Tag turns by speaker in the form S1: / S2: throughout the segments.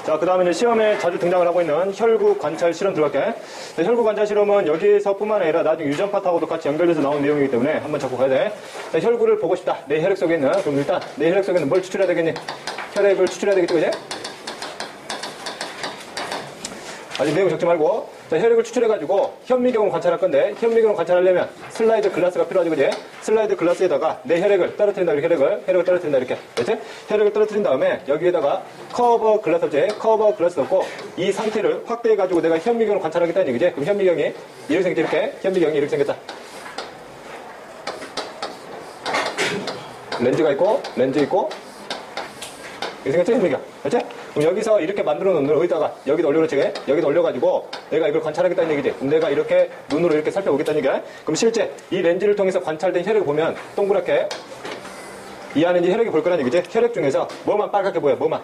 S1: 자, 그 다음에 이제 시험에 자주 등장을 하고 있는 혈구 관찰 실험 들어갈게. 자, 혈구 관찰 실험은 여기서 뿐만 아니라 나중에 유전 파트하고도 같이 연결돼서 나오는 내용이기 때문에 한번 잡고 가야 돼. 자, 혈구를 보고 싶다. 내 혈액 속에 있는. 그럼 일단 내 혈액 속에 있는 뭘 추출해야 되겠니? 혈액을 추출해야 되겠지, 그지? 아직 내용 적지 말고. 자, 혈액을 추출해가지고 현미경을 관찰할 건데, 현미경을 관찰하려면 슬라이드 글라스가 필요하지, 그지? 슬라이드 글라스에다가 내 혈액을 떨어뜨린다, 이렇게 혈액을 떨어뜨린다, 이렇게. 그치? 혈액을 떨어뜨린 다음에 여기에다가 커버 글라스지, 커버 글라스 넣고 이 상태를 확대해가지고 내가 현미경을 관찰하겠다는 얘기지? 그럼 현미경이 이렇게 생겼지, 이렇게? 현미경이 이렇게 생겼다. 렌즈가 있고, 렌즈 있고, 이렇게 생겼지, 현미경. 그치? 그럼 여기서 이렇게 만들어 놓은 눈을 어디다가 여기다 올려놓지? 여기다 올려가지고 내가 이걸 관찰하겠다는 얘기지. 그럼 내가 이렇게 눈으로 이렇게 살펴보겠다는 얘기야. 그럼 실제 이 렌즈를 통해서 관찰된 혈액을 보면 동그랗게 이 안에 이제 혈액이 볼 거라는 얘기지. 혈액 중에서 뭐만 빨갛게 보여? 뭐만?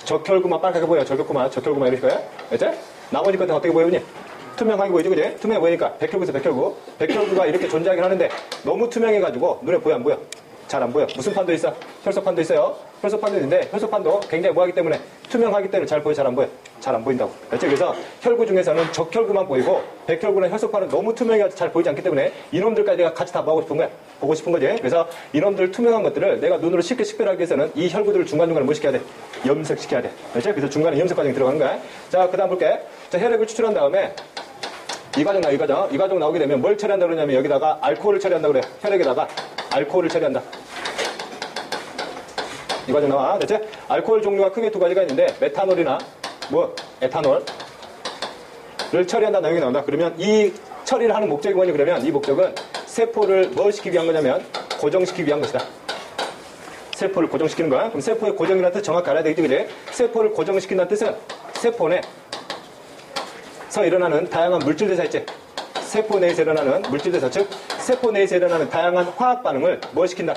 S1: 적혈구만 빨갛게 보여. 적혈구만 이렇게 보여. 그치? 나머지 것들은 어떻게 보이니? 투명하게 보이지, 그지? 투명해 보이니까 백혈구에서 백혈구. 백혈구가 이렇게 존재하긴 하는데 너무 투명해가지고 눈에 보여, 안 보여? 잘 안 보여. 무슨 판도 있어? 혈소판도 있어요. 혈소판도 있는데 혈소판도 굉장히 뭐하기 때문에 투명하기 때문에 잘 보여, 잘 안 보여? 잘 안 보인다고. 그렇죠? 그래서 혈구 중에서는 적혈구만 보이고 백혈구나 혈소판은 너무 투명해서 잘 보이지 않기 때문에 이놈들까지 내가 같이 다 보고 싶은 거야. 보고 싶은 거지. 그래서 이놈들 투명한 것들을 내가 눈으로 쉽게 식별하기 위해서는 이 혈구들을 중간중간에 뭐 시켜야 돼? 염색시켜야 돼. 그렇죠? 그래서 중간에 염색 과정이 들어가는 거야. 자, 그 다음 볼게. 자, 혈액을 추출한 다음에 이 과정 나오게 되면 뭘 처리한다 그러냐면 여기다가 알코올을 처리한다 그래. 혈액에다가 알코올을 처리한다. 이 과정 나와. 됐지? 알코올 종류가 크게 두 가지가 있는데 메탄올이나 에탄올을 처리한다는 내용이 나온다. 그러면 이 처리를 하는 목적이 뭐니? 그러면 이 목적은 세포를 뭐 시키기 위한 거냐면 고정시키기 위한 것이다. 세포를 고정시키는 거야. 그럼 세포의 고정이라는 뜻 정확히 알아야 되겠지, 그지? 세포를 고정시킨다는 뜻은 세포 내에서 일어나는 다양한 물질 대사 있지? 세포 내에서 일어나는 물질 대사, 즉 세포 내에서 일어나는 다양한 화학 반응을 뭐 시킨다?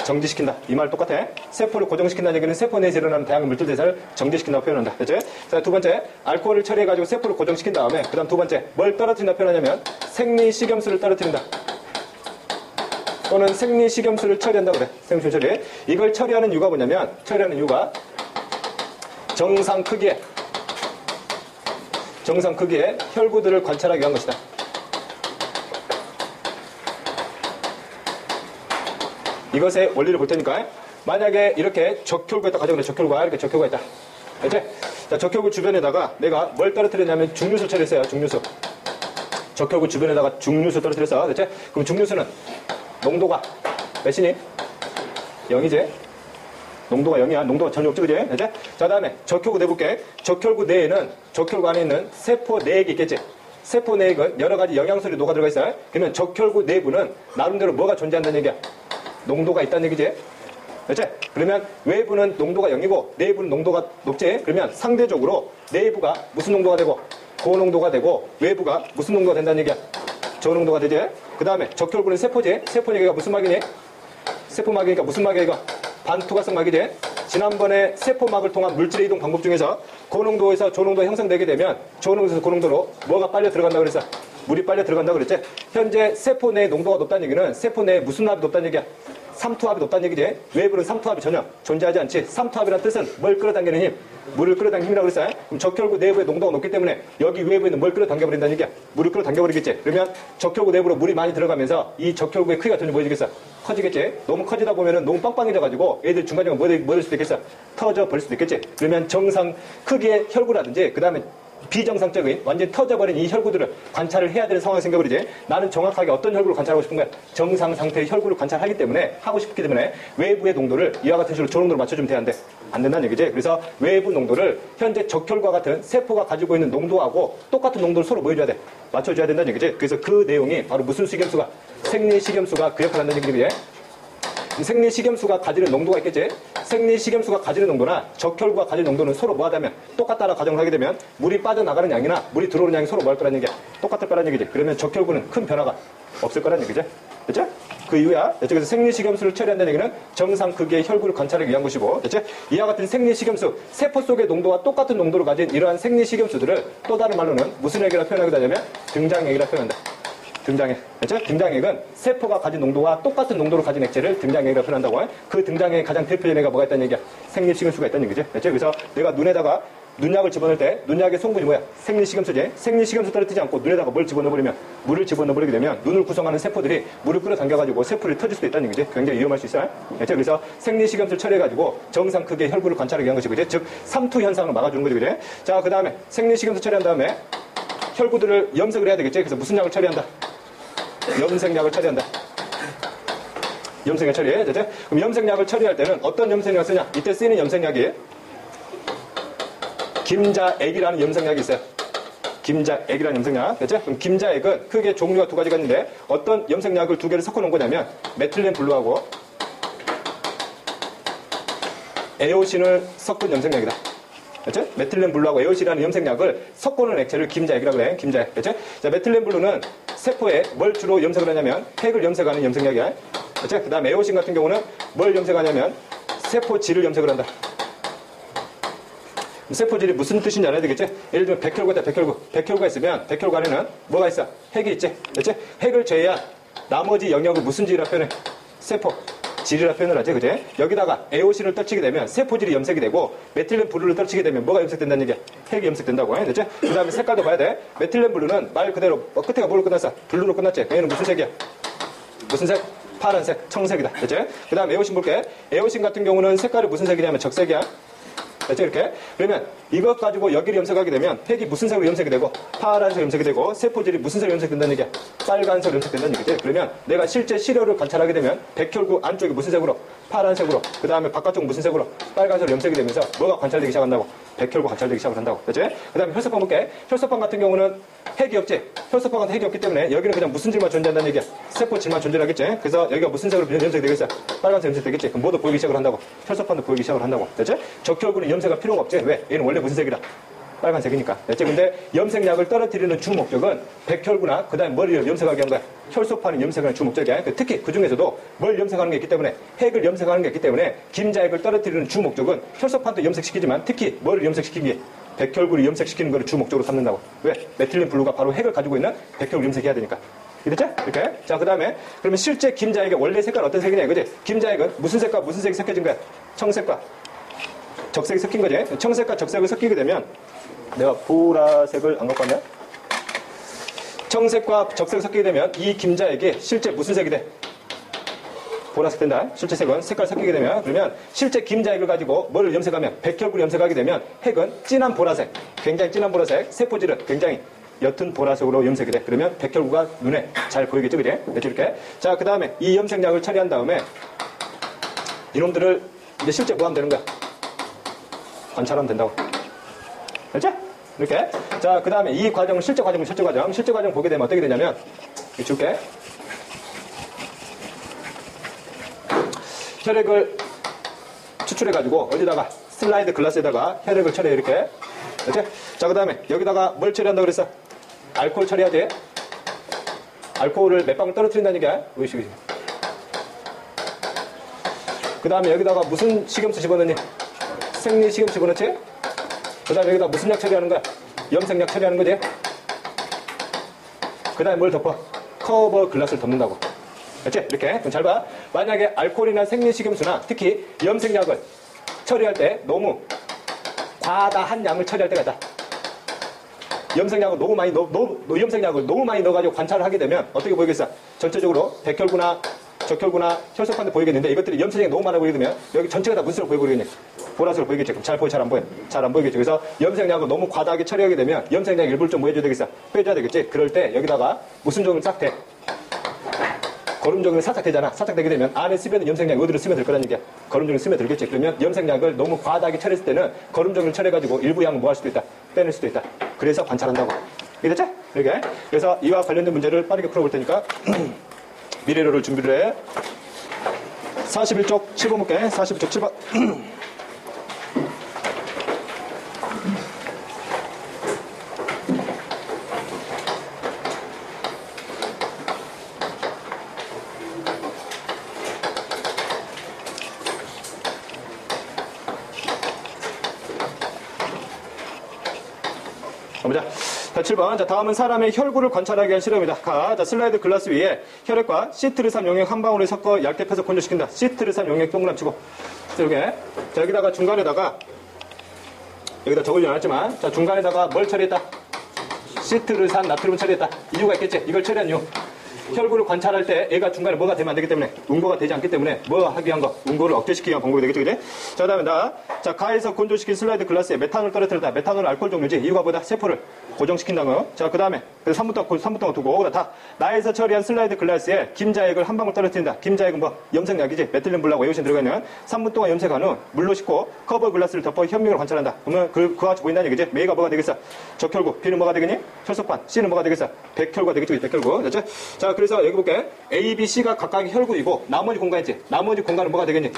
S1: 정지시킨다. 이 말 똑같아. 세포를 고정시킨다는 얘기는 세포 내에서 일어나는 다양한 물질 대사를 정지시킨다고 표현한다. 됐죠? 자, 두 번째, 알코올을 처리해가지고 세포를 고정시킨 다음에 그 다음 두 번째, 뭘 떨어뜨린다 표현하냐면 생리식염수를 떨어뜨린다. 또는 생리식염수를 처리한다 그래. 생리식염수 처리. 이걸 처리하는 이유가 뭐냐면 정상 크기의 혈구들을 관찰하기 위한 것이다. 이것의 원리를 볼 테니까 만약에 이렇게 적혈구가 있다 가정해. 이렇게 적혈구가 있다. 알지? 자, 적혈구 주변에다가 내가 뭘 떨어뜨렸냐면 중류수 처리했어요. 중류수. 적혈구 주변에다가 중류수 떨어뜨렸어. 됐지? 그럼 중류수는 농도가 몇이니? 0이지? 농도가 0이야. 농도가 전혀 없지, 그지? 됐지? 자, 다음에 적혈구 내볼게. 적혈구 내에는 적혈구 안에 있는 세포 내액이 있겠지? 세포 내액은 여러 가지 영양소들이 녹아 들어가 있어요. 그러면 적혈구 내부는 나름대로 뭐가 존재한다는 얘기야? 농도가 있다는 얘기지. 그렇지? 그러면 외부는 농도가 0이고 내부는 농도가 높지. 그러면 상대적으로 내부가 무슨 농도가 되고 고농도가 되고 외부가 무슨 농도가 된다는 얘기야? 저농도가 되지. 그 다음에 적혈구는 세포지. 세포 얘기가 무슨 막이니? 세포막이니까 무슨 막이야 이거? 반투과성 막이지. 지난번에 세포막을 통한 물질의 이동 방법 중에서 고농도에서 저농도가 형성되게 되면 저농도에서 고농도로 뭐가 빨려 들어간다고 그랬어? 물이 빨려 들어간다고 그랬지? 현재 세포 내의 농도가 높다는 얘기는 세포 내에 무슨 합이 높다는 얘기야? 삼투압이 높다는 얘기지. 외부는 삼투압이 전혀 존재하지 않지. 삼투압이라는 뜻은 뭘 끌어당기는 힘? 물을 끌어당기는 힘이라고 그랬어요. 그럼 적혈구 내부의 농도가 높기 때문에 여기 외부에 있는 뭘 끌어당겨버린다는 얘기야? 물을 끌어당겨버리겠지. 그러면 적혈구 내부로 물이 많이 들어가면서 이 적혈구의 크기가 점점 뭐해지겠어? 커지겠지. 너무 커지다 보면은 너무 빵빵해져가지고 애들 중간중간 뭐 될 수도 있겠어? 터져버릴 수도 있겠지. 그러면 정상 크기의 혈구라든지 그 다음에 비정상적인 완전히 터져버린 이 혈구들을 관찰을 해야 되는 상황이 생겨버리지. 나는 정확하게 어떤 혈구를 관찰하고 싶은 거야? 정상 상태의 혈구를 관찰하기 때문에 하고 싶기 때문에 외부의 농도를 이와 같은 식으로 저농도로 맞춰주면 돼. 안 된다는 얘기지. 그래서 외부 농도를 현재 적혈과 같은 세포가 가지고 있는 농도하고 똑같은 농도를 서로 뭐 해줘야 돼? 맞춰줘야 된다는 얘기지. 그래서 그 내용이 바로 무슨 식염수가? 생리식염수가 그 역할을 한다는 얘기지. 생리식염수가 가지는 농도가 있겠지. 생리식염수가 가지는 농도나 적혈구가 가지는 농도는 서로 뭐하다면 똑같다라고 가정을 하게 되면 물이 빠져나가는 양이나 물이 들어오는 양이 서로 뭐 할 거라는 얘기야? 똑같을 거라는 얘기지. 그러면 적혈구는 큰 변화가 없을 거라는 얘기지. 됐죠? 그 이유야. 됐죠? 그래서 생리식염수를 처리한다는 얘기는 정상 크기의 혈구를 관찰하기 위한 것이고, 됐죠? 이와 같은 생리식염수, 세포 속의 농도와 똑같은 농도를 가진 이러한 생리식염수들을 또 다른 말로는 무슨 액이라 표현하게 되냐면 등장액이라 표현한다. 등장액. 그렇죠? 등장액은 세포가 가진 농도와 똑같은 농도를 가진 액체를 등장액이라고 표현한다고. 그 등장액의 가장 대표적인 애가 뭐가 있다는 얘기야? 생리식염수가 있다는 얘기죠. 그렇죠? 그래서 내가 눈에다가 눈약을 집어넣을 때 눈약의 성분이 뭐야? 생리식염수지. 생리식염수 떨어뜨리지 않고 눈에다가 뭘 집어넣어버리면 물을 집어넣어버리게 되면 눈을 구성하는 세포들이 물을 끌어당겨가지고 세포를 터질 수도 있다는 얘기지. 굉장히 위험할 수 있어요. 그래서 생리식염수를 처리해가지고 정상 크기의 혈구를 관찰하게 위한 것이 그지. 즉 삼투 현상을 막아주는 거지. 그지. 자, 그 다음에 생리식염수 처리한 다음에 혈구들을 염색을 해야 되겠지. 그래서 무슨 약을 처리한다? 염색약을 처리한다. 염색약 처리해. 그죠? 그럼 염색약을 처리할 때는 어떤 염색약을 쓰냐? 이때 쓰이는 염색약이 김자액이라는 염색약이 있어요. 김자액이라는 염색약. 그죠? 그럼 김자액은 크게 종류가 두 가지가 있는데 어떤 염색약을 두 개를 섞어 놓은 거냐면 메틸렌 블루하고 에오신을 섞은 염색약이다. 그렇죠? 메틸렌 블루하고 에오신이라는 염색약을 섞어놓은 액체를 김자액이라고 해. 김자액. 그렇죠? 자, 메틸렌 블루는 세포에 뭘 주로 염색을 하냐면 핵을 염색하는 염색약이야. 그렇죠? 그 다음 에오신 같은 경우는 뭘 염색하냐면 세포질을 염색을 한다. 세포질이 무슨 뜻인지 알아야 되겠지? 예를 들면 백혈구다, 백혈구. 백혈구가 있으면 백혈구 안에는 뭐가 있어? 핵이 있지? 그렇지? 핵을 제외한 나머지 영역을 무슨 질이라 표현해? 세포 질이라 표현을 하지, 그지? 여기다가 에오신을 떨치게 되면 세포질이 염색이 되고 메틸렌 블루를 떨치게 되면 뭐가 염색된다는 얘기야? 핵이 염색된다고, 그렇지? 그 다음에 색깔도 봐야 돼. 메틸렌 블루는 말 그대로 끝에가 뭘로 끝났어? 블루로 끝났지? 얘는 무슨 색이야? 무슨 색? 파란색, 청색이다, 그렇지? 그 다음 에오신 볼게. 에오신 같은 경우는 색깔이 무슨 색이냐면 적색이야. 그렇죠? 이렇게. 그러면 이것 가지고 여기를 염색하게 되면 핵이 무슨 색으로 염색이 되고 파란색 염색이 되고 세포질이 무슨 색으로 염색된다는 얘기야? 빨간색으로 염색된다는 얘기지. 그러면 내가 실제 시료를 관찰하게 되면 백혈구 안쪽이 무슨 색으로? 파란색으로. 그 다음에 바깥쪽은 무슨 색으로? 빨간색으로 염색이 되면서 뭐가 관찰되기 시작한다고? 백혈구 관찰되기 시작을 한다고. 그렇지? 그 다음에 혈소판 볼게. 혈소판 같은 경우는 핵이 없지. 혈소판 같은 핵이 없기 때문에 여기는 그냥 무슨 질만 존재한다는 얘기야? 세포질만 존재하겠지. 그래서 여기가 무슨 색으로 염색이 되겠어? 빨간색 염색이 되겠지. 그럼 뭐도 보이기 시작을 한다고? 혈소판도 보이기 시작을 한다고. 그렇지? 적혈구는 염색할 필요가 없지. 왜? 얘는 원래 무슨 색이다? 빨간색이니까. 그렇지? 근데 염색약을 떨어뜨리는 주 목적은 백혈구나 그 다음에 머리를 염색하게 한 거야. 혈소판을 염색하는 주 목적이야. 특히 그 중에서도 뭘 염색하는 게 있기 때문에 핵을 염색하는 게 있기 때문에 김자액을 떨어뜨리는 주 목적은 혈소판도 염색시키지만 특히 머리를 염색시키기 위해 백혈구를 염색시키는 것을 주 목적으로 삼는다고. 왜? 메틸렌 블루가 바로 핵을 가지고 있는 백혈구를 염색해야 되니까. 이랬죠? 이렇게. 자, 그 다음에 그러면 실제 김자액의 원래 색깔은 어떤 색이냐 이거지? 김자액은 무슨 색과 무슨 색이 섞여진 거야? 청색과 적색이 섞인 거지? 청색과 적색을 섞이게 되면 내가 보라색을 안 갖고 왔냐? 청색과 적색이 섞이게 되면 이 김자액이 실제 무슨 색이 돼? 보라색 된다. 실제 색은 색깔 섞이게 되면 그러면 실제 김자액을 가지고 뭐를 염색하면 백혈구를 염색하게 되면 핵은 진한 보라색, 굉장히 진한 보라색, 세포질은 굉장히 옅은 보라색으로 염색이 돼. 그러면 백혈구가 눈에 잘 보이겠죠, 그래? 이렇게. 자, 그 다음에 이 염색약을 처리한 다음에 이놈들을 이제 실제 뭐 하면 되는 거야? 관찰하면 된다고. 그렇죠? 이렇게. 자, 그 다음에 이 과정을 실제 과정 보게 되면 어떻게 되냐면, 이거 줄게. 혈액을 추출해가지고, 어디다가, 슬라이드 글라스에다가 혈액을 처리해, 이렇게. 그렇죠? 자, 그 다음에 여기다가 뭘 처리한다고 그랬어? 알코올 처리하지? 알코올을 몇 방울 떨어뜨린다는 얘기야? 의식이. 그 다음에 여기다가 무슨 식염수 집어넣니? 생리식염수 집어넣지? 그 다음에 여기다 무슨 약 처리하는 거야? 염색약 처리하는 거지? 그 다음에 뭘 덮어? 커버 글라스를 덮는다고. 그렇지? 이렇게. 그럼 잘 봐. 만약에 알코올이나 생리식염수나 특히 염색약을 처리할 때 너무 과다한 양을 처리할 때가 있다. 염색약을 너무 많이 염색약을 너무 많이 넣어가지고 관찰을 하게 되면 어떻게 보이겠어? 전체적으로 백혈구나 적혈구나 혈소판도 보이겠는데 이것들이 염색약이 너무 많아 보이게 되면 여기 전체가 다 무슨 색으로 보이겠니? 보라색으로 보이겠지. 그럼 잘 보여? 잘 안 보여? 잘 안 보이겠지. 그래서 염색약을 너무 과다하게 처리하게 되면 염색약 일부를 좀 뭐 해줘야 되겠어? 빼줘야 되겠지. 그럴 때 여기다가 무슨 종을 싹 대? 거름 종을 살짝 대잖아. 살짝 대게 되면 안에 스며든 염색약이 어디로 스며들 거란 얘기야? 거름 종을 스며들겠지. 그러면 염색약을 너무 과다하게 처리했을 때는 거름 종을 처리해가지고 일부 양을 뭐 할 수도 있다? 빼낼 수도 있다. 그래서 관찰한다고. 이해됐지? 이렇게. 그래서 이와 관련된 문제를 빠르게 풀어볼 테니까 미래로를 준비를 해. 41쪽 7번 볼게. 41쪽 7번. 보자. 자, 7번. 자, 다음은 사람의 혈구를 관찰하기 위한 실험이다. 자, 슬라이드 글라스 위에 혈액과 시트르산 용액 한 방울을 섞어 얇게 펴서 건조시킨다. 시트르산 용액 동그라미 치고. 자, 이렇게. 자, 여기다가 중간에다가 여기다 적어주지 않았지만, 자, 중간에다가 뭘 처리했다? 시트르산 나트륨을 처리했다. 이유가 있겠지? 이걸 처리한 이유. 혈구를 관찰할 때 애가 중간에 뭐가 되면 안 되기 때문에, 응고가 되지 않기 때문에 뭐 하기 위한 거, 응고를 억제시키기 위한 방법이 되겠죠, 그지? 자, 그 다음에 자, 가에서 건조시킨 슬라이드 글라스에 메탄올 떨어뜨렸다. 메탄올 알코올 종류지. 이유가 뭐다? 세포를 고정시킨다는 거. 자, 그 다음에 3분 동안 두고, 다 나에서 처리한 슬라이드 글라스에 김자액을 한 방울 떨어뜨린다. 김자액은 뭐? 염색약이지. 메틸린 불하고 에오신 들어가 있는 3분 동안 염색한 후 물로 씻고 커버 글라스를 덮어 현미경을 관찰한다. 그러면 그와 같이 보인다는 얘기지. 메이가 뭐가 되겠어? 적혈구. B는 뭐가 되겠니? 혈소판. C는 뭐가 되겠어? 백혈구가 되겠죠. 백혈구. 됐죠? 자, 그래서 여기 볼게. A, B, C가 각각 혈구이고 나머지 공간이지. 나머지 공간은 뭐가 되겠니?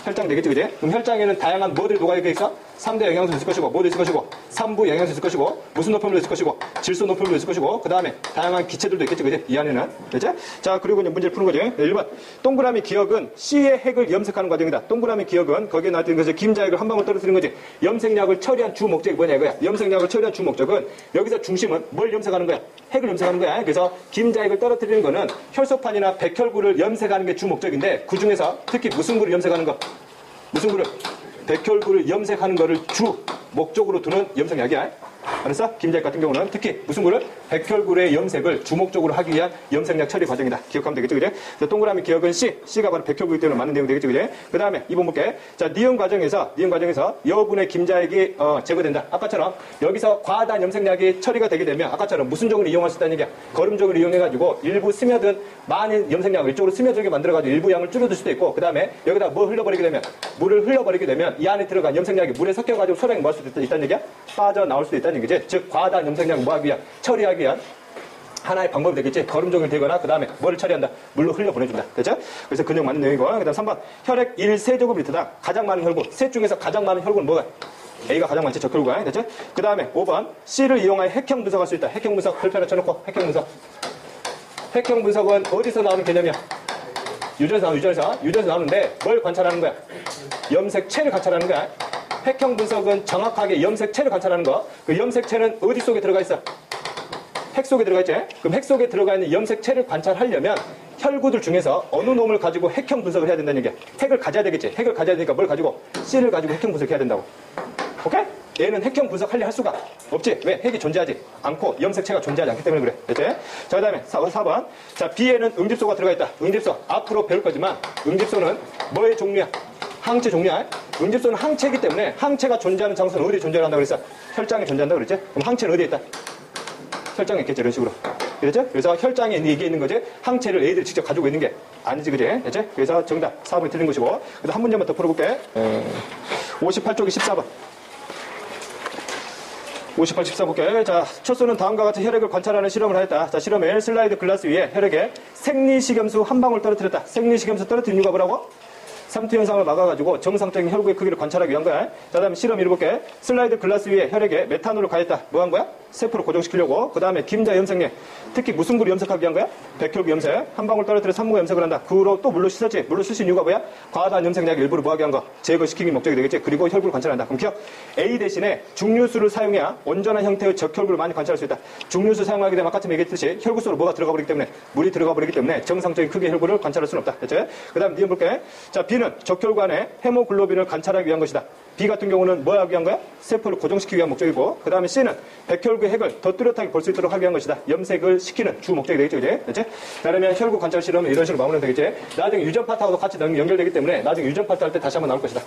S1: 혈장 되겠지, 그지? 그럼 혈장에는 다양한 뭐들이 녹아있게 있어? 3대 영양소 있을 것이고, 뭐도 있을 것이고, 3부 영양소 있을 것이고, 무슨 노폐물도 있을 것이고, 질소 노폐물도 있을 것이고, 그 다음에 다양한 기체들도 있겠지, 그지? 이 안에는. 그지? 자, 그리고 이제 문제를 푸는 거지. 네, 1번. 동그라미 기억은 C의 핵을 염색하는 과정이다. 동그라미 기억은 거기에 나왔던 것이 김자액을 한 방울 떨어뜨리는 거지. 염색약을 처리한 주 목적이 뭐냐, 이거야. 염색약을 처리한 주 목적은 여기서 중심은 뭘 염색하는 거야? 핵을 염색하는 거야. 그래서 김자액을 떨어뜨리는 거는 혈소판이나 백혈구를 염색하는 게 주 목적인데, 그 중에서 특히 무슨 구를 염색하는 거? 무슨 구를? 백혈구를 염색하는 거를 주 목적으로 두는 염색약이야. 알았어? 김자액 같은 경우는 특히 무슨 구를? 백혈구의 염색을 주목적으로 하기 위한 염색약 처리 과정이다. 기억하면 되겠죠, 그래? 동그라미 기억은 C. C가 바로 백혈구이기 때문에 맞는 내용 되겠죠, 그래? 그 다음에 2번 볼게. 자, 니은 과정에서 여분의 김자액이 제거된다. 아까처럼 여기서 과다한 염색약이 처리가 되게 되면 아까처럼 무슨 종을 이용할 수 있다는 얘기야? 거름종을 이용해가지고 일부 스며든 많은 염색약을 이쪽으로 스며들게 만들어가지고 일부 양을 줄여줄 수도 있고, 그 다음에 여기다 뭐 흘려버리게 되면, 물을 흘려버리게 되면 이 안에 들어간 염색약이 물에 섞여가지고 소량이 뭐 할 수도 있다는 얘기야? 빠져나올 수도 있다는 얘기지. 즉, 과다한 염색약을 뭐 하기 위한? 처리하기 위한 하나의 방법이 되겠지. 거름종을 되거나 그 다음에 뭐를 처리한다? 물로 흘려보내준다. 됐죠? 그래서 근육 맞는 내용이고, 그 다음 3번. 혈액 1세제곱리터당 가장 많은 혈구. 셋 중에서 가장 많은 혈구는 뭐가? A가 가장 많지, 적혈구가. 됐죠? 그 다음에 5번. C를 이용하여 핵형 분석할 수 있다. 핵형 분석, 혈편을 쳐놓고 핵형 분석. 핵형 분석은 어디서 나오는 개념이야? 유전에서 나오는데 뭘 관찰하는 거야? 염색체를 관찰하는 거야. 핵형 분석은 정확하게 염색체를 관찰하는 거. 그 염색체는 어디 속에 들어가 있어? 핵 속에 들어가 있지? 그럼 핵 속에 들어가 있는 염색체를 관찰하려면 혈구들 중에서 어느 놈을 가지고 핵형 분석을 해야 된다는 얘기야. 핵을 가져야 되겠지. 핵을 가져야 되니까 뭘 가지고? C를 가지고 핵형 분석해야 된다고. 오케이? 얘는 핵형 분석하려 할 수가 없지. 왜? 핵이 존재하지 않고 염색체가 존재하지 않기 때문에 그래. 됐지? 자, 그 다음에 4번. 자, B에는 응집소가 들어가 있다. 응집소. 앞으로 배울 거지만 응집소는 뭐의 종류야? 항체 종류야. 응집소는 항체이기 때문에 항체가 존재하는 장소는 어디에 존재한다고 그랬어? 혈장에 존재한다고 그랬지? 그럼 항체는 어디에 있다? 혈장에 있겠지, 이런 식으로. 그랬죠? 그래서 혈장에 이게 있는 거지, 항체를 애들이 직접 가지고 있는 게 아니지, 그지? 됐지? 그래서 정답 4번이 틀린 것이고. 그래서 한 문제만 더 풀어볼게. 58쪽이 14번. 58, 14 볼게. 자, 첫 수는 다음과 같이 혈액을 관찰하는 실험을 하였다. 자, 실험에 슬라이드 글라스 위에 혈액에 생리식염수 한 방울 떨어뜨렸다. 생리식염수 떨어뜨린 이유가 뭐라고? 삼투 현상을 막아가지고 정상적인 혈구의 크기를 관찰하기 위한 거야. 자, 다음에 실험 1 볼게. 슬라이드 글라스 위에 혈액에 메탄올을 가했다. 뭐 한 거야? 세포를 고정시키려고. 그 다음에 김자 염색액. 특히 무슨 구를 염색하기 위한 거야? 백혈구 염색. 한 방울 떨어뜨려 3무 염색을 한다. 그 후로 또 물로 씻었지. 물로 씻은 이유가 뭐야? 과다한 염색약 일부를 뭐 하기 위한 거? 제거시키기 목적이 되겠지. 그리고 혈구를 관찰한다. 그럼 기억. A 대신에 중류수를 사용해야 온전한 형태의 적혈구를 많이 관찰할 수 있다. 중류수 사용하게 되면 아까 전에 얘기했듯이 혈구 속으로 뭐가 들어가 버리기 때문에, 물이 들어가 버리기 때문에 정상적인 크기의 혈구를 관찰할 수는 없다. 됐지? 그 다음 니은 볼게. 자, B는 적혈구 안에 헤모글로빈을 관찰하기 위한 것이다. B 같은 경우는 뭐 하기 위한 거야? 세포를 고정시키기 위한 목적이고, 그 다음에 C는 백혈구의 핵을 더 뚜렷하게 볼 수 있도록 하기 위한 것이다. 염색을 시키는 주 목적이 되겠죠, 이제. 됐지? 자, 그러면 혈구 관찰 실험은 이런 식으로 마무리하면 되겠지? 나중에 유전 파트하고도 같이 연결되기 때문에 나중에 유전 파트 할 때 다시 한번 나올 것이다.